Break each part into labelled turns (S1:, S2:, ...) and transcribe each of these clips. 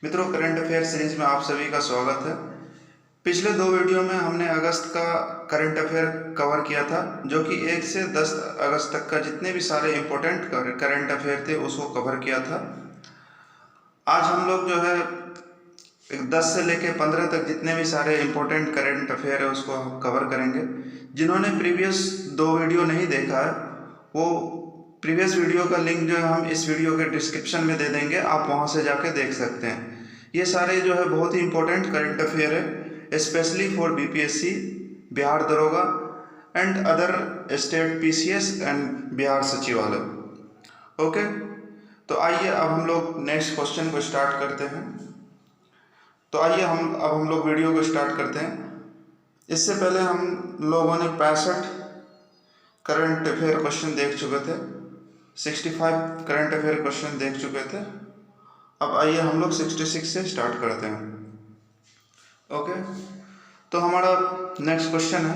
S1: मित्रों, current affair series में आप सभी का स्वागत है। पिछले दो वीडियो में हमने अगस्त का करंट अफेयर कवर किया था, जो कि 1 से 10 अगस्त तक का जितने भी सारे इम्पोर्टेंट करंट अफेयर थे उसको कवर किया था। आज हम लोग जो है 10 से लेके 15 तक जितने भी सारे इम्पोर्टेंट करंट अफेयर है उसको हम कवर करेंगे। जिन्होंने प्रीवियस दो वीडियो नहीं देखा है वो प्रीवियस वीडियो का लिंक जो है हम इस वीडियो के डिस्क्रिप्शन में दे देंगे, आप वहां से जाके देख सकते हैं। ये सारे जो है बहुत ही इंपॉर्टेंट करंट अफेयर है, स्पेशली फॉर बीपीएससी, बिहार दरोगा and other state PCS and Bihar सचिवालय। ओके, तो आइए अब हम लोग नेक्स्ट क्वेश्चन को स्टार्ट करते हैं। तो आइए हम लोग वीडियो को स्टार्ट करते हैं। इससे पहले हम लोगों ने 65 करंट अफेयर क्वेश्चन देख चुके थे, 65 करंट अफेयर क्वेश्चन देख चुके थे। अब आइए हम लोग 66 से स्टार्ट करते हैं। ओके, तो हमारा नेक्स्ट क्वेश्चन है,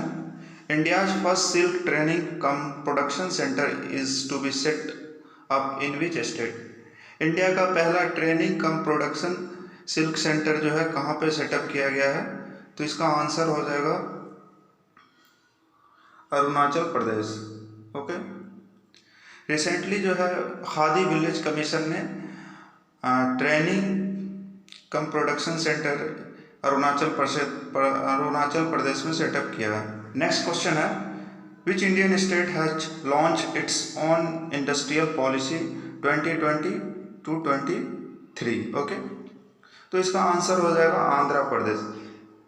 S1: India's first silk training cum production centre is to be set up in which state. India का पहला training cum production silk centre जो है कहाँ पे सेटअप किया गया है? तो इसका आंसर हो जाएगा अरुणाचल प्रदेश। ओके, रिसेंटली जो है खादी विलेज कमीशन ने training cum production centre Arunachal Pradesh में सेटअप किया है। नेक्स्ट क्वेश्चन है, which Indian state has launch its own industrial policy 2020 to 23। Okay, तो इसका आंसर हो जाएगा आंध्र प्रदेश।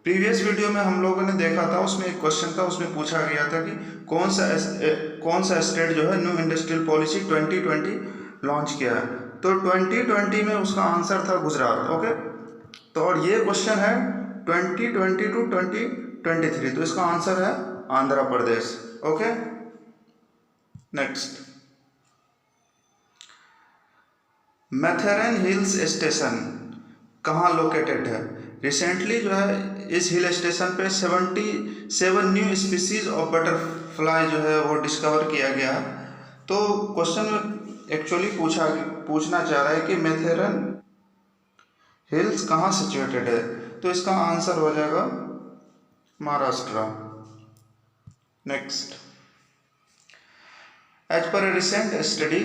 S1: प्रीवियस वीडियो में हम लोगों ने देखा था, उसमें एक क्वेश्चन था, उसमें पूछा गया था कि कौन सा स्टेट जो है न्यू इंडस्ट्रियल पॉलिसी 2020 लॉन्च किया है। तो 2020 में उसका आंसर था गुजरात। ओके, तो और ये क्वेश्चन है 2020 to 2023, तो इसका आंसर है Andhra Pradesh. Okay, next, मैथेरन hills station कहाँ लोकेटेड है? रिसेंटली जो है इस हिल स्टेशन पे 77 न्यू स्पीसीज ऑफ बटरफ्लाई जो है वो डिस्कवर किया गया है। तो क्वेश्चन में एक्चुअली पूछना चाह रहा है कि मैथेरन हिल्स कहाँ सिचुएटेड है? तो इसका आंसर हो जाएगा Maharashtra. Next, as per a recent study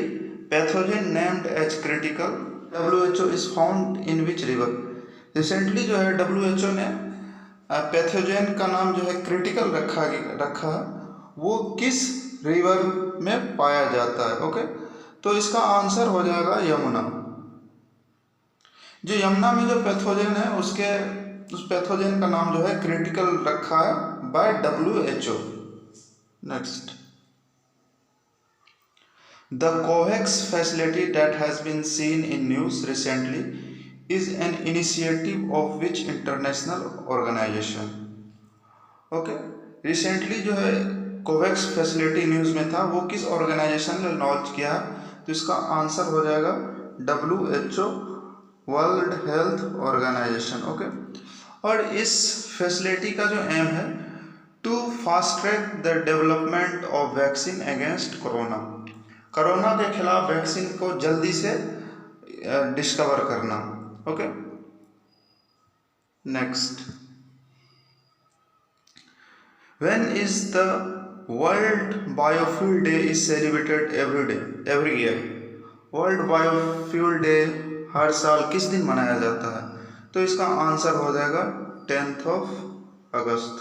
S1: pathogen named as critical WHO is found in which river. Recently जो है WHO ने पैथोजन का नाम जो है क्रिटिकल रखा वो किस रिवर में पाया जाता है? ओके, तो इसका आंसर हो जाएगा यमुना। जो यमुना में जो पैथोजन है उस पैथोजन का नाम जो है क्रिटिकल रखा है बाय WHO। नेक्स्ट, the COVAX facility that has been seen in news recently is an initiative of which international organization? Okay, recently जो है कोवैक्स फैसिलिटी न्यूज़ में था, वो किस ऑर्गेनाइजेशन ने लॉन्च किया? तो इसका आंसर हो जाएगा WHO, world health organisation. Okay, और इस फैसिलिटी का जो एम है to fast track the development of vaccine against corona के खिलाफ वैक्सीन को जल्दी से डिस्कवर करना। Okay, next, when is the world biofuel day is celebrated every year. World biofuel day हर साल किस दिन मनाया जाता है? तो इसका आंसर हो जाएगा 10 अगस्त।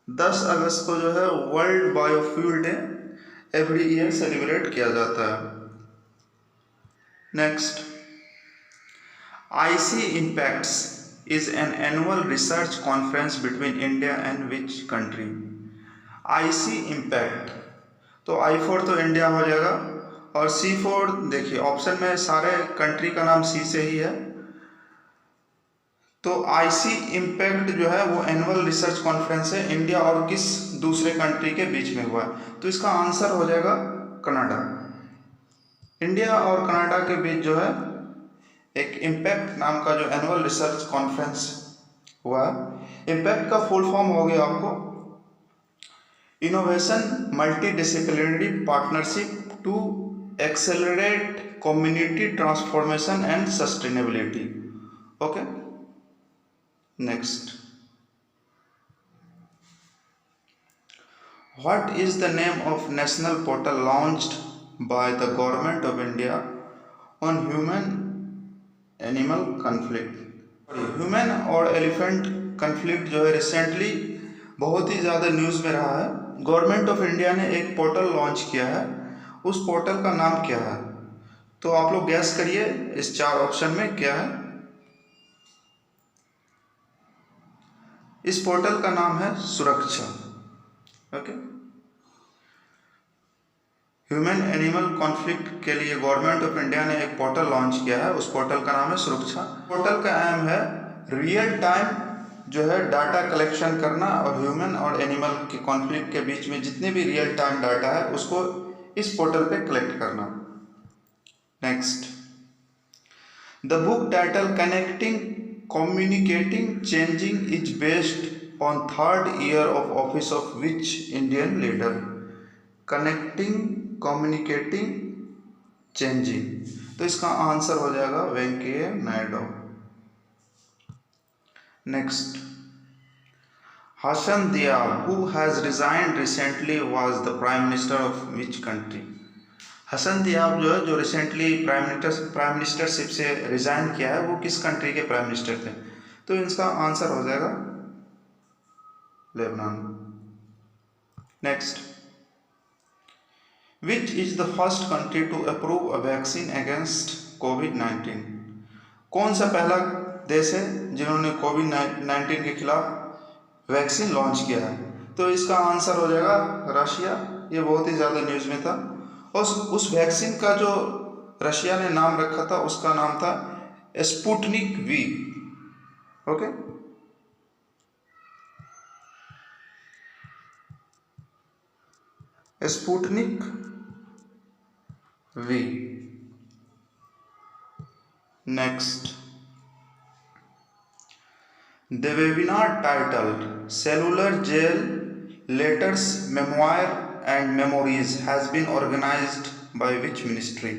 S1: 10 अगस्त को जो है world biofuel day every year celebrate किया जाता है। Next, IC Impacts is an annual research conference between India and which country? IC Impact, तो I4 तो इंडिया हो जाएगा और C4 देखिए ऑप्शन में सारे कंट्री का नाम C से ही है। तो IC इम्पैक्ट जो है वो एनुअल रिसर्च कॉन्फ्रेंस है, इंडिया और किस दूसरे कंट्री के बीच में हुआ है? तो इसका आंसर हो जाएगा कनाडा। इंडिया और कनाडा के बीच जो है एक इम्पैक्ट नाम का जो एनुअल रिसर्च कॉन्फ्रेंस हुआ है। इम्पैक्ट का फुल फॉर्म हो गया आपको innovation multi disciplinary partnership to accelerate community transformation and sustainability. Okay, next, what is the name of national portal launched by the government of India on human animal conflict. Human और elephant conflict जो है recently बहुत ही ज़्यादा news में रहा है। Government of India ने एक पोर्टल लॉन्च किया है, उस पोर्टल का नाम क्या है? तो आप लोग गैस करिए इस 4 ऑप्शन में क्या है। इस पोर्टल का नाम है सुरक्षा। ओके, ह्यूमन एनिमल कॉन्फ्लिक्ट के लिए गवर्नमेंट ऑफ इंडिया ने एक पोर्टल लॉन्च किया है, उस पोर्टल का नाम है सुरक्षा। पोर्टल का एम है रियल टाइम जो है डाटा कलेक्शन करना और ह्यूमन और एनिमल के कॉन्फ्लिक्ट के बीच में जितने भी रियल टाइम डाटा है उसको इस पोर्टल पे कलेक्ट करना। Next, the book title connecting communicating changing is based on 3rd year of office of which Indian leader? Connecting communicating changing, तो इसका आंसर हो जाएगा Venkaiah Naidu. Next, Hassan Diab who has resigned recently was the prime minister of which country? Hassan Diab जो है जो recently prime ministership से resign किया है वो किस कंट्री के प्राइम मिनिस्टर थे? तो इसका आंसर हो जाएगा Lebanon. Next, which is the first country to approve a vaccine against कोविड-19? कौन सा पहला देश है जिन्होंने कोविड-19 के खिलाफ वैक्सीन लॉन्च किया है? तो इसका आंसर हो जाएगा रशिया। ये बहुत ही ज़्यादा न्यूज़ में था। और उस वैक्सीन का जो रशिया ने नाम रखा था उसका नाम था Sputnik V. Okay, Sputnik V. Next, the webinar titled Cellular Jail Letters, Memoir and Memories has been organized by which ministry?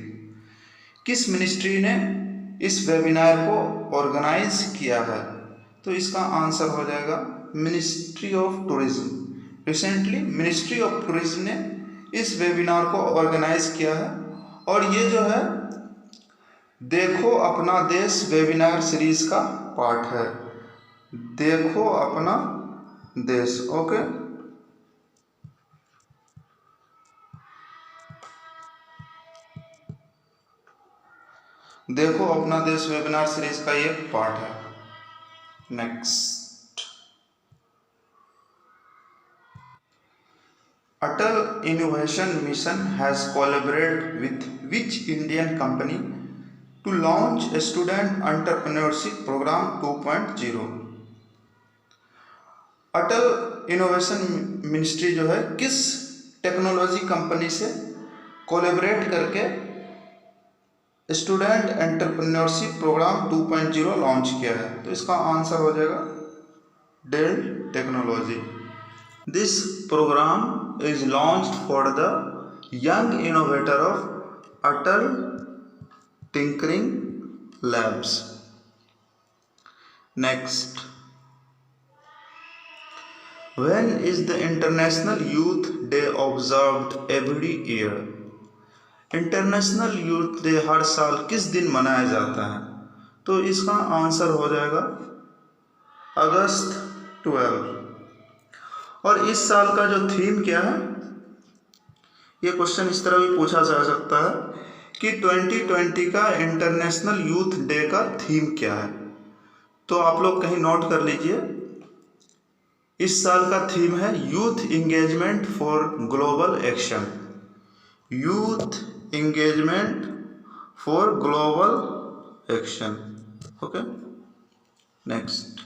S1: किस मिनिस्ट्री ने इस वेबिनार को ऑर्गेनाइज किया है? तो इसका आंसर हो जाएगा ministry of tourism. Recently ministry of tourism ने इस वेबिनार को ऑर्गेनाइज किया है और ये जो है देखो अपना देश वेबिनार सीरीज का पार्ट है। देखो अपना देश। ओके, देखो अपना देश वेबिनार सीरीज का ये पार्ट है। Next, Atal innovation mission has collaborated with which Indian company to launch a student entrepreneurship programme 2.0? Atal innovation ministry जो है किस टेक्नोलॉजी कंपनी से कोलैबोरेट करके स्टूडेंट एंटरप्रेन्योरशिप प्रोग्राम 2.0 लॉन्च किया है? तो इसका आंसर हो जाएगा Dell technology. This programme is launched for the young innovator of Atal tinkering labs. Next, when is the International Youth Day observed every year? International youth day हर साल किस दिन मनाया जाता है? तो इसका आंसर हो जाएगा अगस्त 12। और इस साल का जो थीम क्या है, ये क्वेश्चन इस तरह भी पूछा जा सकता है कि 2020 का इंटरनेशनल यूथ डे का थीम क्या है? तो आप लोग कहीं नोट कर लीजिए। इस साल का थीम है youth engagement for global action. Youth engagement for global action. Okay, next,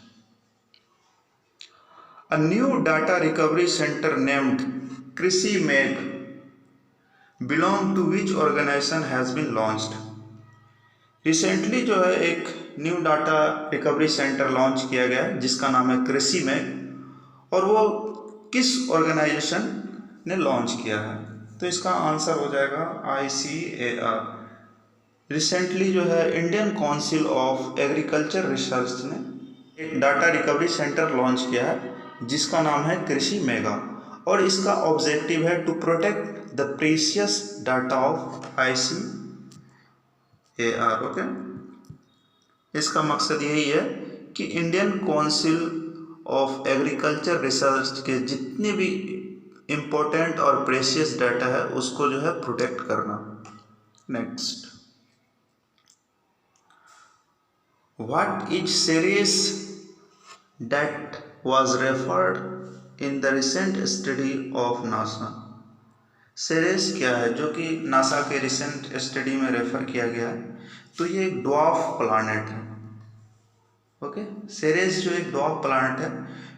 S1: a new data recovery centre named Krishi Megh belong to which organization has been launched? Recently जो है एक new data recovery centre launch किया गया है जिसका नाम है कृषि मेघ, और वो किस ऑर्गेनाइजेशन ने लॉन्च किया है? तो इसका आंसर हो जाएगा ICAR। रिसेंटली जो है Indian council of agriculture research ने एक डाटा रिकवरी सेंटर लॉन्च किया है जिसका नाम है कृषि मेगा, और इसका ऑब्जेक्टिव है to protect the precious data of ICAR। Okay, इसका मकसद यही है कि Indian council of agriculture research के जितने भी इम्पोर्टेंट और प्रेशियस डाटा है उसको जो है प्रोटेक्ट करना। Next, what is series that was referred in the recent study of NASA. Series क्या है जो कि नासा के रिसेंट स्टडी में रेफर किया गया है? तो ये एक ड्वार्फ प्लैनेट है। ओके, सीरीज जो एक ड्वार्फ प्लैनेट है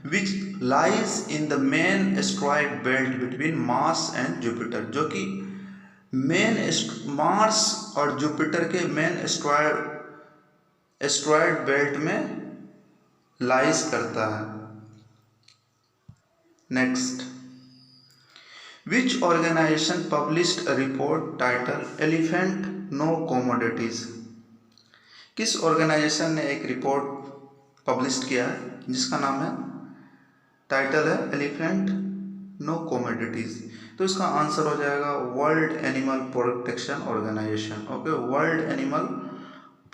S1: which lies in the main asteroid belt between Mars and Jupiter, जो कि मेन मार्स और जुपिटर के मेन एस्ट्रॉयड बेल्ट में लाइज करता है। Next, which organization published a report title elephant no commodities. किस ऑर्गेनाइजेशन ने एक रिपोर्ट पब्लिश किया है जिसका नाम है, टाइटल है एलिफेंट नो कमोडिटीज। तो इसका आंसर हो जाएगा world animal protection organization. Okay, world animal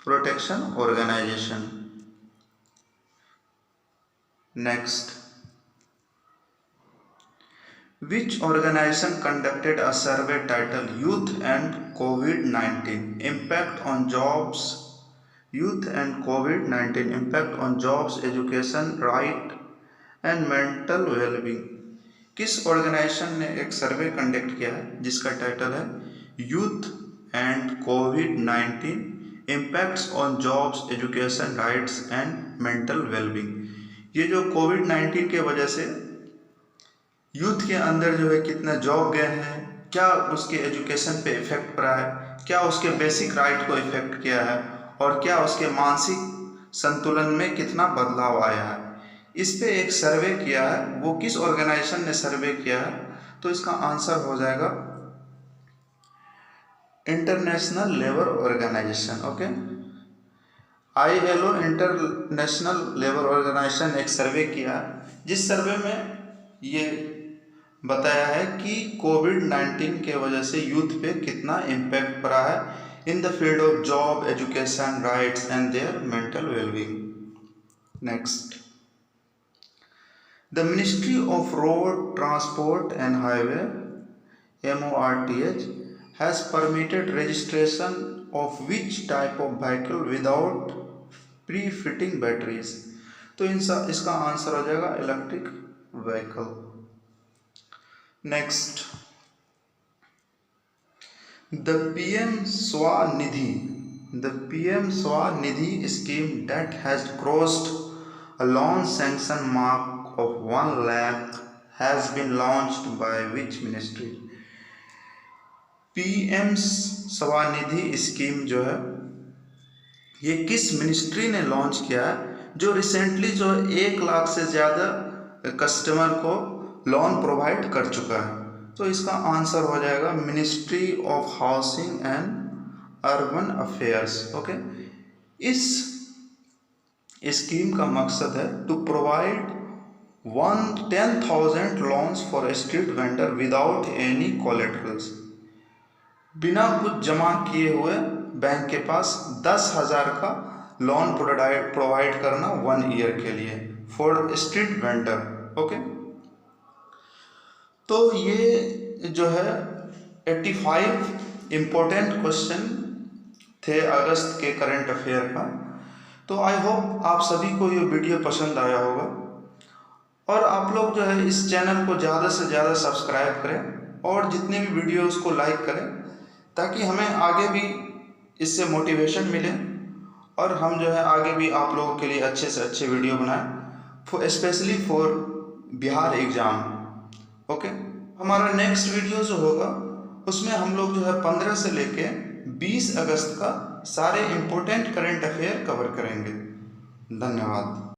S1: protection organization. Next, which organization conducted a survey titled Youth and COVID-19 Impact on Jobs, Youth and COVID-19 Impact on Jobs, Education, Right and Mental Well-being। किस organization ने एक survey conduct किया है जिसका title है youth and COVID-19 impacts on jobs, education, rights and mental wellbeing. ये जो कोविड-19 के वजह से यूथ के अंदर जो है कितना जॉब गए हैं, क्या उसके एजुकेशन पे इफेक्ट पड़ा है, क्या उसके बेसिक राइट को इफेक्ट किया है, और क्या उसके मानसिक संतुलन में कितना बदलाव आया है, इस पे एक सर्वे किया है। वो किस ऑर्गेनाइजेशन ने सर्वे किया है? तो इसका आंसर हो जाएगा international labour organization. Okay, ILO international labour organization एक सर्वे किया है जिस सर्वे में ये बताया है कि कोविड-19 के वजह से यूथ पे कितना इम्पैक्ट पड़ा है in the field of job, education, rights and their mental wellbeing. Next, the ministry of road transport and highway MORTH has permitted registration of which type of vehicle without pre fitting batteries. तो इसका answer हो जाएगा electric vehicle. Next, the PM Swanidhi scheme that has crossed a loan sanction mark of 1 lakh has been launched by which ministry? PM Svanidhi scheme जो है ये किस ministry ने launch किया है, जो रिसेंटली जो 1 लाख से ज़्यादा कस्टमर को लोन प्रोवाइड कर चुका है? तो इसका आंसर हो जाएगा ministry of housing and urban affairs. Okay, इस स्कीम का मकसद है to provide 10,000 loans for street vendor without any collaterals. बिना कुछ जमा किए हुए बैंक के पास 10,000 का लोन प्रोवाइड करना 1 ईयर के लिए फॉर स्ट्रीट वेंडर। ओके, तो ये जो है 85 इम्पोर्टेंट क्वेश्चन थे अगस्त के करंट अफेयर का। तो आई होप आप सभी को ये वीडियो पसंद आया होगा, और आप लोग जो है इस चैनल को ज़्यादा से ज़्यादा सब्सक्राइब करें और जितने भी वीडियोस को लाइक करें, ताकि हमें आगे भी इससे मोटिवेशन मिले और हम जो है आगे भी आप लोगों के लिए अच्छे से अच्छे वीडियो बनाएं, specially for Bihar exam. Okay, हमारा नेक्स्ट वीडियो जो होगा उसमें हम लोग जो है 15 से लेके 20 अगस्त का सारे इम्पोर्टेंट करंट अफेयर कवर करेंगे। धन्यवाद।